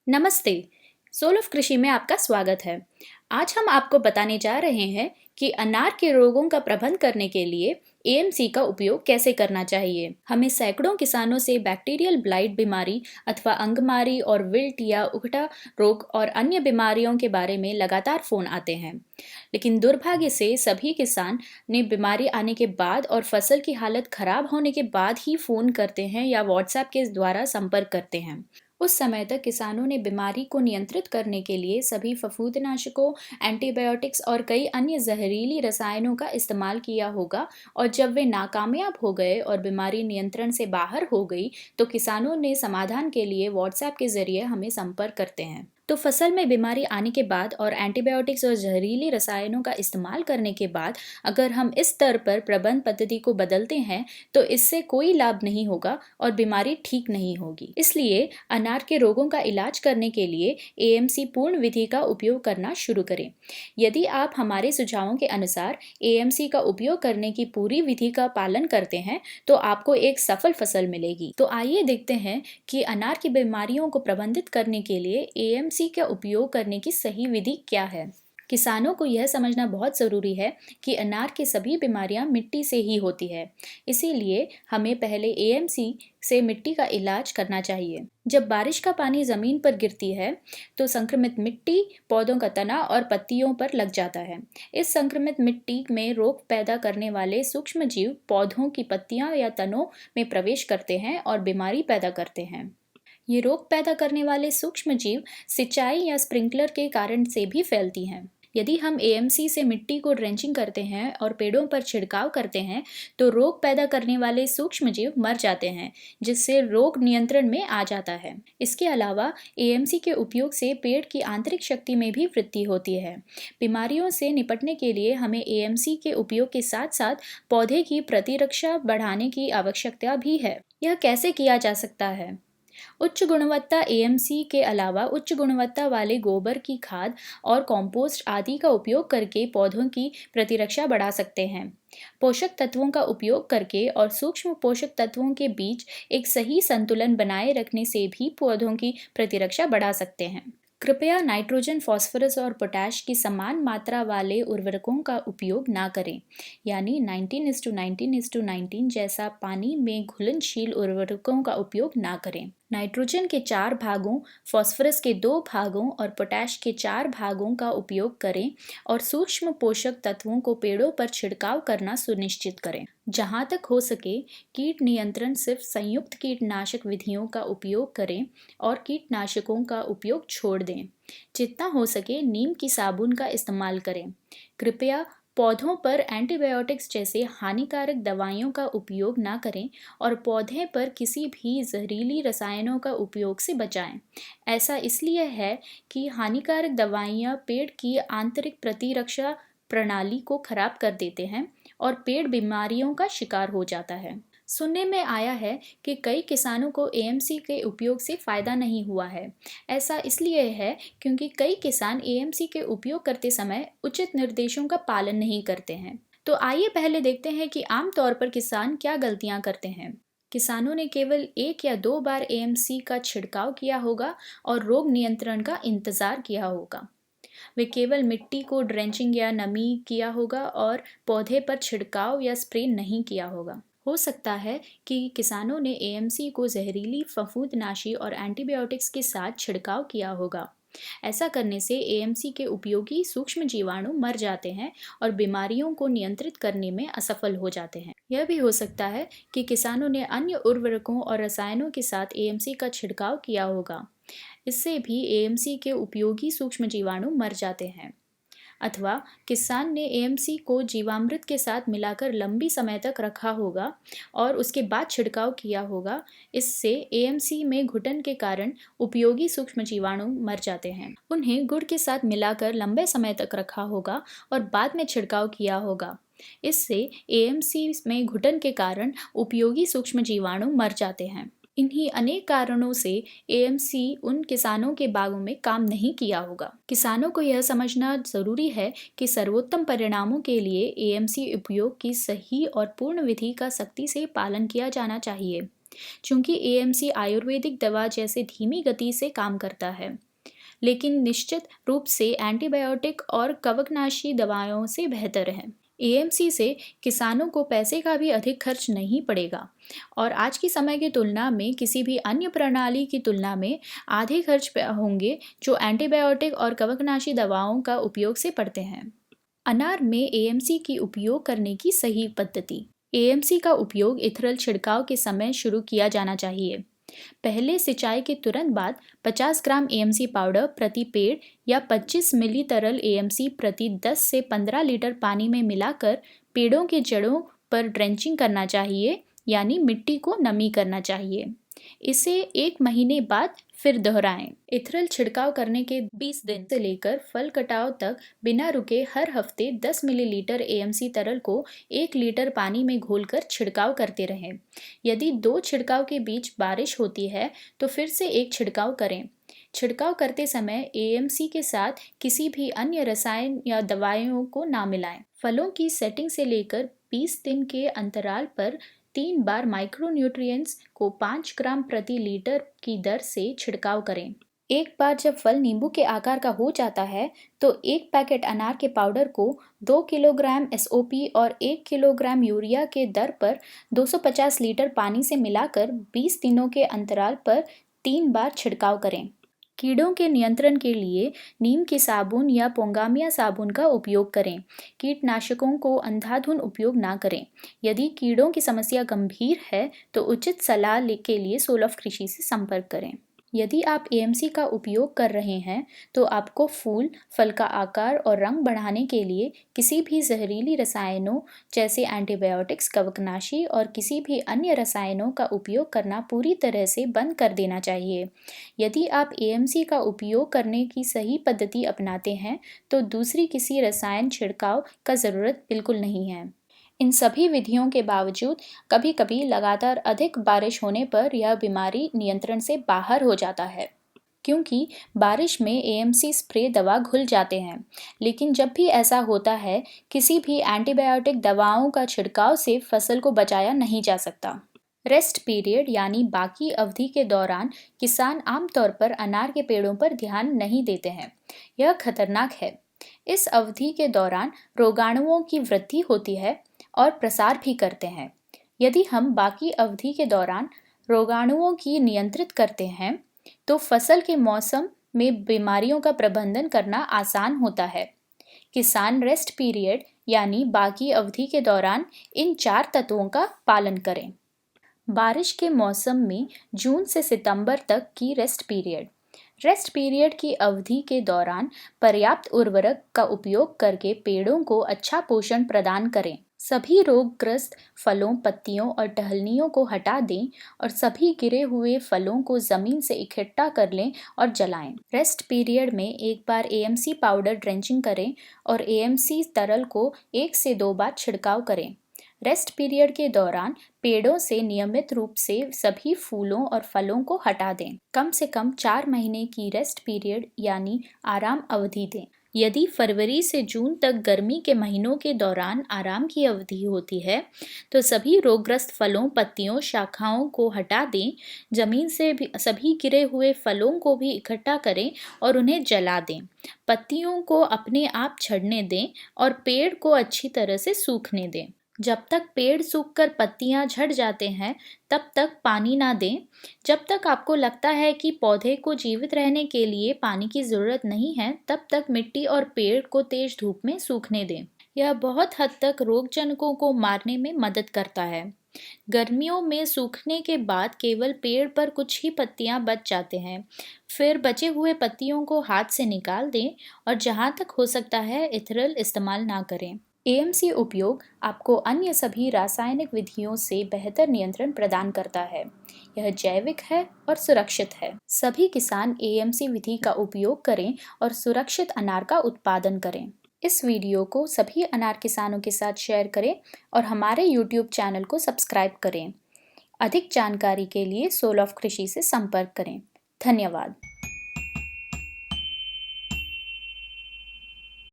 नमस्ते। Soul of कृषि में आपका स्वागत है। आज हम आपको बताने जा रहे हैं कि अनार के रोगों का प्रबंधन करने के लिए एएमसी का उपयोग कैसे करना चाहिए। हमें सैकड़ों किसानों से बैक्टीरियल ब्लाइट बीमारी अथवा अंगमारी और विल्ट या उकटा रोग और अन्य बीमारियों के बारे में लगातार फोन आते हैं, लेकिन दुर्भाग्य से सभी किसान ने बीमारी आने के बाद और फसल की हालत खराब होने के बाद ही फोन करते हैं या व्हाट्सएप के द्वारा संपर्क करते हैं। उस समय तक किसानों ने बीमारी को नियंत्रित करने के लिए सभी फफूंदनाशकों, एंटीबायोटिक्स और कई अन्य जहरीली रसायनों का इस्तेमाल किया होगा, और जब वे नाकामयाब हो गए और बीमारी नियंत्रण से बाहर हो गई तो किसानों ने समाधान के लिए व्हाट्सएप के जरिए हमें संपर्क करते हैं। तो फसल में बीमारी आने के बाद और एंटीबायोटिक्स और जहरीली रसायनों का इस्तेमाल करने के बाद अगर हम इस स्तर पर प्रबंधन पद्धति को बदलते हैं तो इससे कोई लाभ नहीं होगा और बीमारी ठीक नहीं होगी। इसलिए अनार के रोगों का इलाज करने के लिए एएमसी पूर्ण विधि का उपयोग करना शुरू करें। यदि आप हमारे सुझावों के अनुसार एएमसी का उपयोग करने की पूरी विधि का पालन करते हैं तो आपको एक सफल फसल मिलेगी। तो आइए देखते हैं कि अनार की बीमारियों को प्रबंधित करने के लिए एएमसी का उपयोग करने की सही विधि क्या है। किसानों को यह समझना बहुत ज़रूरी है कि अनार की सभी बीमारियां मिट्टी से ही होती है, इसीलिए हमें पहले एएमसी से मिट्टी का इलाज करना चाहिए। जब बारिश का पानी ज़मीन पर गिरती है तो संक्रमित मिट्टी पौधों का तना और पत्तियों पर लग जाता है। इस संक्रमित मिट्टी में रोग पैदा करने वाले सूक्ष्म जीव पौधों की पत्तियां या तनों में प्रवेश करते हैं और बीमारी पैदा करते हैं। ये रोग पैदा करने वाले सूक्ष्म जीव सिंचाई या स्प्रिंकलर के कारण से भी फैलती हैं। यदि हम एएमसी से मिट्टी को ड्रेंचिंग करते हैं और पेड़ों पर छिड़काव करते हैं तो रोग पैदा करने वाले सूक्ष्म जीव मर जाते हैं, जिससे रोग नियंत्रण में आ जाता है। इसके अलावा एएमसी के उपयोग से पेड़ की आंतरिक शक्ति में भी वृद्धि होती है। बीमारियों से निपटने के लिए हमें एएमसी के उपयोग के साथ साथ पौधे की प्रतिरक्षा बढ़ाने की आवश्यकता भी है। यह कैसे किया जा सकता है? उच्च गुणवत्ता एएमसी के अलावा उच्च गुणवत्ता वाले गोबर की खाद और कंपोस्ट आदि का उपयोग करके पौधों की प्रतिरक्षा बढ़ा सकते हैं। पोषक तत्वों का उपयोग करके और सूक्ष्म पोषक तत्वों के बीच एक सही संतुलन बनाए रखने से भी पौधों की प्रतिरक्षा बढ़ा सकते हैं। कृपया नाइट्रोजन, फास्फोरस और पोटाश की समान मात्रा वाले उर्वरकों का उपयोग ना करें, यानी 19:19:19 जैसा पानी में घुलनशील उर्वरकों का उपयोग ना करें। नाइट्रोजन के 4 भागों, फास्फोरस के 2 भागों और पोटाश के 4 भागों का उपयोग करें और सूक्ष्म पोषक तत्वों को पेड़ों पर छिड़काव करना सुनिश्चित करें। जहाँ तक हो सके कीट नियंत्रण सिर्फ संयुक्त कीटनाशक विधियों का उपयोग करें और कीटनाशकों का उपयोग छोड़ दें। जितना हो सके नीम की साबुन का इस्तेमाल करें। कृपया पौधों पर एंटीबायोटिक्स जैसे हानिकारक दवाइयों का उपयोग ना करें और पौधे पर किसी भी जहरीली रसायनों का उपयोग से बचाएं। ऐसा इसलिए है कि हानिकारक दवाइयाँ पेड़ की आंतरिक प्रतिरक्षा प्रणाली को खराब कर देते हैं और पेड़ बीमारियों का शिकार हो जाता है। सुनने में आया है कि कई किसानों को एएमसी के उपयोग से फायदा नहीं हुआ है। ऐसा इसलिए है क्योंकि कई किसान एएमसी के उपयोग करते समय उचित निर्देशों का पालन नहीं करते हैं। तो आइए पहले देखते हैं कि आमतौर पर किसान क्या गलतियां करते हैं। किसानों ने केवल 1 या 2 बार एएमसी का छिड़काव किया होगा और रोग नियंत्रण का इंतजार किया होगा। वे केवल मिट्टी को ड्रेंचिंग या नमी किया होगा और पौधे पर छिड़काव या स्प्रे नहीं किया होगा। हो सकता है कि किसानों ने एएमसी को जहरीली फफूंदनाशी और एंटीबायोटिक्स के साथ छिड़काव किया होगा। ऐसा करने से एएमसी के उपयोगी सूक्ष्म जीवाणु मर जाते हैं और बीमारियों को नियंत्रित करने में असफल हो जाते हैं। यह भी हो सकता है कि किसानों ने अन्य उर्वरकों और रसायनों के साथ एएमसी का छिड़काव किया होगा। इससे भी एएमसी के उपयोगी सूक्ष्म जीवाणु मर जाते हैं। अथवा किसान ने एएमसी को जीवामृत के साथ मिलाकर लंबी समय तक रखा होगा और उसके बाद छिड़काव किया होगा। इससे एएमसी में घुटन के कारण उपयोगी सूक्ष्म जीवाणु मर जाते हैं। उन्हें गुड़ के साथ मिलाकर लंबे समय तक रखा होगा और बाद में छिड़काव किया होगा। इससे एएमसी में घुटन के कारण उपयोगी सूक्ष्म जीवाणु मर जाते हैं। इन्हीं अनेक कारणों से एएमसी उन किसानों के बागों में काम नहीं किया होगा। किसानों को यह समझना जरूरी है कि सर्वोत्तम परिणामों के लिए एएमसी उपयोग की सही और पूर्ण विधि का सख्ती से पालन किया जाना चाहिए। चूँकि एएमसी आयुर्वेदिक दवा जैसे धीमी गति से काम करता है, लेकिन निश्चित रूप से एंटीबायोटिक और कवकनाशी दवाओं से बेहतर है। एएमसी से किसानों को पैसे का भी अधिक खर्च नहीं पड़ेगा और आज की समय की तुलना में किसी भी अन्य प्रणाली की तुलना में आधे खर्च होंगे जो एंटीबायोटिक और कवकनाशी दवाओं का उपयोग से पड़ते हैं। अनार में एएमसी की उपयोग करने की सही पद्धति। एएमसी का उपयोग इथरल छिड़काव के समय शुरू किया जाना चाहिए। पहले सिंचाई के तुरंत बाद 50 ग्राम एएमसी पाउडर प्रति पेड़ या 25 मिली तरल एएमसी प्रति 10 से 15 लीटर पानी में मिलाकर पेड़ों के जड़ों पर ड्रेंचिंग करना चाहिए, यानी मिट्टी को नमी करना चाहिए। इसे 1 महीने बाद फिर दोहराएं। इथरल छिड़काव करने के 20 दिन से लेकर फल कटाव तक बिना रुके हर हफ्ते 10 मिलीलीटर एएमसी तरल को 1 लीटर पानी में घोलकर छिड़काव करते रहें। यदि 2 छिड़काव के बीच बारिश होती है तो फिर से एक छिड़काव करें। छिड़काव करते समय एएमसी के साथ किसी भी अन्य रसायन या दवाइयों को ना मिलाएं। फलों की सेटिंग से लेकर 20 दिन के अंतराल पर 3 बार माइक्रोन्यूट्रिएंट्स को 5 ग्राम प्रति लीटर की दर से छिड़काव करें। एक बार जब फल नींबू के आकार का हो जाता है तो 1 पैकेट अनार के पाउडर को 2 किलोग्राम एसओपी और 1 किलोग्राम यूरिया के दर पर 250 लीटर पानी से मिलाकर 20 दिनों के अंतराल पर 3 बार छिड़काव करें। कीड़ों के नियंत्रण के लिए नीम की साबुन या पोंगामिया साबुन का उपयोग करें। कीटनाशकों को अंधाधुंध उपयोग ना करें। यदि कीड़ों की समस्या गंभीर है तो उचित सलाह के लिए सोल ऑफ कृषि से संपर्क करें। यदि आप एएमसी का उपयोग कर रहे हैं तो आपको फूल, फल का आकार और रंग बढ़ाने के लिए किसी भी जहरीली रसायनों जैसे एंटीबायोटिक्स, कवकनाशी और किसी भी अन्य रसायनों का उपयोग करना पूरी तरह से बंद कर देना चाहिए। यदि आप एएमसी का उपयोग करने की सही पद्धति अपनाते हैं तो दूसरी किसी रसायन छिड़काव का ज़रूरत बिल्कुल नहीं है। इन सभी विधियों के बावजूद कभी कभी लगातार अधिक बारिश होने पर यह बीमारी नियंत्रण से बाहर हो जाता है, क्योंकि बारिश में एएमसी स्प्रे दवा घुल जाते हैं। लेकिन जब भी ऐसा होता है, किसी भी एंटीबायोटिक दवाओं का छिड़काव से फसल को बचाया नहीं जा सकता। रेस्ट पीरियड यानी बाकी अवधि के दौरान किसान आमतौर पर अनार के पेड़ों पर ध्यान नहीं देते हैं। यह खतरनाक है। इस अवधि के दौरान रोगाणुओं की वृद्धि होती है और प्रसार भी करते हैं। यदि हम बाकी अवधि के दौरान रोगाणुओं की नियंत्रित करते हैं तो फसल के मौसम में बीमारियों का प्रबंधन करना आसान होता है। किसान रेस्ट पीरियड यानी बाकी अवधि के दौरान इन 4 तत्वों का पालन करें। बारिश के मौसम में जून से सितंबर तक की रेस्ट पीरियड। रेस्ट पीरियड की अवधि के दौरान पर्याप्त उर्वरक का उपयोग करके पेड़ों को अच्छा पोषण प्रदान करें। सभी रोगग्रस्त फलों, पत्तियों और टहनियों को हटा दें और सभी गिरे हुए फलों को जमीन से इकट्ठा कर लें और जलाएं। रेस्ट पीरियड में एक बार एएमसी पाउडर ड्रेंचिंग करें और एएमसी तरल को 1 से 2 बार छिड़काव करें। रेस्ट पीरियड के दौरान पेड़ों से नियमित रूप से सभी फूलों और फलों को हटा दें। कम से कम 4 महीने की रेस्ट पीरियड यानी आराम अवधि दें। यदि फरवरी से जून तक गर्मी के महीनों के दौरान आराम की अवधि होती है तो सभी रोगग्रस्त फलों, पत्तियों, शाखाओं को हटा दें। जमीन से भी सभी गिरे हुए फलों को भी इकट्ठा करें और उन्हें जला दें। पत्तियों को अपने आप झड़ने दें और पेड़ को अच्छी तरह से सूखने दें। जब तक पेड़ सूखकर पत्तियां झड़ जाते हैं तब तक पानी ना दें। जब तक आपको लगता है कि पौधे को जीवित रहने के लिए पानी की ज़रूरत नहीं है, तब तक मिट्टी और पेड़ को तेज धूप में सूखने दें। यह बहुत हद तक रोगजनकों को मारने में मदद करता है। गर्मियों में सूखने के बाद केवल पेड़ पर कुछ ही पत्तियां बच जाते हैं। फिर बचे हुए पत्तियों को हाथ से निकाल दें और जहां तक हो सकता है इथरल इस्तेमाल ना करें। एएमसी उपयोग आपको अन्य सभी रासायनिक विधियों से बेहतर नियंत्रण प्रदान करता है। यह जैविक है और सुरक्षित है। सभी किसान एएमसी विधि का उपयोग करें और सुरक्षित अनार का उत्पादन करें। इस वीडियो को सभी अनार किसानों के साथ शेयर करें और हमारे YouTube चैनल को सब्सक्राइब करें। अधिक जानकारी के लिए सोल ऑफ कृषि से संपर्क करें। धन्यवाद।